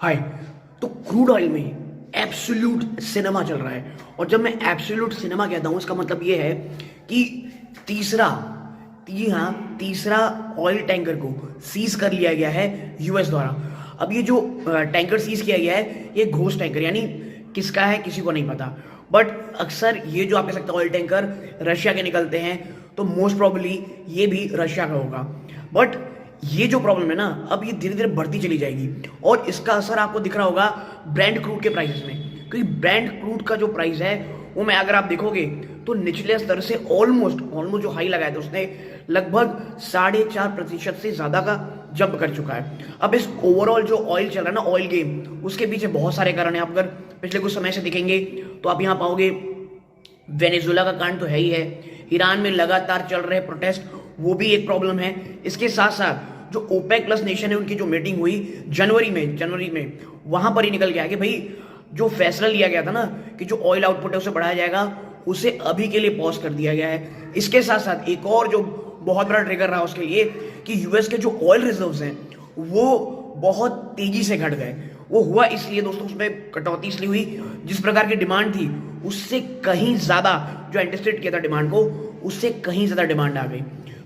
हाय। तो crude oil में absolute cinema चल रहा है। और जब मैं एब्सोल्यूट सिनेमा कहता हूं इसका मतलब ये है कि तीसरा तीसरा ऑयल टैंकर को सीज कर लिया गया है यूएस द्वारा। अब ये जो टैंकर सीज किया गया है ये घोस्ट टैंकर यानी किसका है किसी को नहीं पता। बट अक्सर ये जो आप कह सकते हैं ऑयल टैंकर रशिया के निकलते हैं, तो मोस्ट प्रोबेबली ये भी रशिया का होगा। बट ये जो प्रॉब्लम है ना, अब ये धीरे धीरे बढ़ती चली जाएगी और इसका असर आपको दिख रहा होगा ब्रांड क्रूड के प्राइसेस में। क्योंकि ब्रांड क्रूड का जो प्राइस है वो में अगर आप देखोगे तो निचले स्तर से ऑलमोस्ट जो हाई लगाया था उसने लगभग 4.5% से ज्यादा का जंप कर चुका है। अब इस ओवरऑल जो ऑयल चल रहा है ना, ऑयल गेम, उसके पीछे बहुत सारे कारण है। आप अगर पिछले कुछ समय से देखेंगे तो आप यहाँ पाओगे वेनेजुएला का कांड तो है ही है, ईरान में लगातार चल रहे प्रोटेस्ट वो भी एक प्रॉब्लम है। इसके साथ साथ जो ओपेक प्लस नेशन है उनकी जो मीटिंग हुई जनवरी में वहां पर ही निकल गया कि भाई जो फैसला लिया गया था ना कि जो ऑयल आउटपुट है उसे बढ़ाया जाएगा, उसे अभी के लिए पॉज कर दिया गया है। इसके साथ साथ एक और जो बहुत बड़ा ट्रिगर रहा उसके लिए कि यूएस के जो ऑयल रिजर्व्स हैं वो बहुत तेजी से घट गए। वो हुआ इसलिए दोस्तों, उसमें कटौती इसलिए हुई जिस प्रकार की डिमांड थी उससे कहीं ज्यादा, जो एंटिसिपेट किया था डिमांड को उससे कहीं ज्यादा डिमांड आ गई।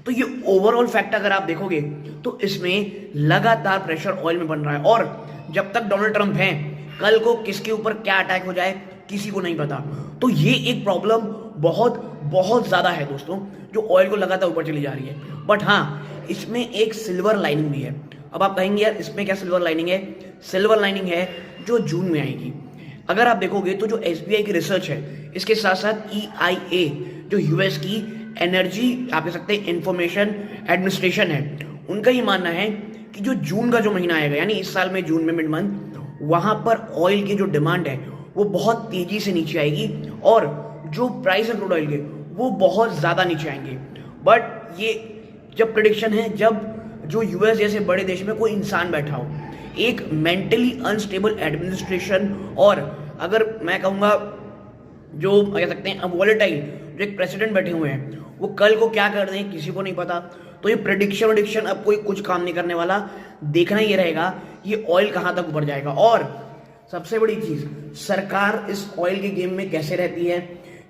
तो ये ओवरऑल फैक्ट अगर आप देखोगे तो इसमें लगातार प्रेशर ऑयल में बन रहा है। और जब तक डोनाल्ड ट्रंप हैं, कल को किसके ऊपर क्या अटैक हो जाए किसी को नहीं पता। तो ये एक प्रॉब्लम बहुत बहुत ज्यादा है दोस्तों, जो ऑयल को लगातार ऊपर चली जा रही है। बट हाँ, इसमें एक सिल्वर लाइनिंग भी है। अब आप कहेंगे यार इसमें क्या सिल्वर लाइनिंग है? सिल्वर लाइनिंग है जो जून में आएगी। अगर आप देखोगे तो जो एसबीआई की रिसर्च है, इसके साथ साथ ईआईए जो यूएस की एनर्जी आप कह सकते हैं इंफॉर्मेशन एडमिनिस्ट्रेशन है, उनका ही मानना है कि जो जून का जो महीना आएगा यानी इस साल में जून में मिड मंथ, वहां पर ऑयल की जो डिमांड है वो बहुत तेजी से नीचे आएगी और जो प्राइस है क्रूड ऑयल के वो बहुत ज्यादा नीचे आएंगे। बट ये जब प्रिडिक्शन है जब जो यूएस जैसे बड़े देश में कोई इंसान बैठा हो, एक मेंटली अनस्टेबल एडमिनिस्ट्रेशन, और अगर मैं कहूंगा जो कह सकते हैं वॉलेटाइल जो एक प्रेसिडेंट बैठे हुए हैं, वो कल को क्या कर दें किसी को नहीं पता। तो ये प्रेडिक्शन अब कोई कुछ काम नहीं करने वाला। देखना ये रहेगा ये ऑयल कहां तक ऊपर जाएगा। और सबसे बड़ी चीज, सरकार इस ऑयल के गेम में कैसे रहती है,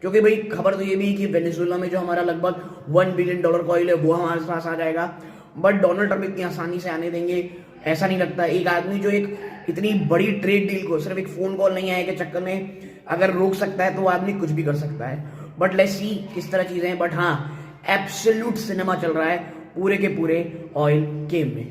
क्योंकि भाई खबर तो ये भी है कि वेनेजुएला में जो हमारा लगभग $1 बिलियन का ऑयल है वो हमारे पास आ जाएगा। बट डोनाल्ड ट्रंप इतनी आसानी से आने देंगे ऐसा नहीं लगता। एक आदमी जो एक इतनी बड़ी ट्रेड डील को सिर्फ एक फोन कॉल नहीं आए के चक्कर में अगर रोक सकता है तो वो आदमी कुछ भी कर सकता है। बट लेट्स सी किस तरह चीजें हैं। बट हाँ, एब्सोल्यूट सिनेमा चल रहा है पूरे के पूरे ऑयल गेम में।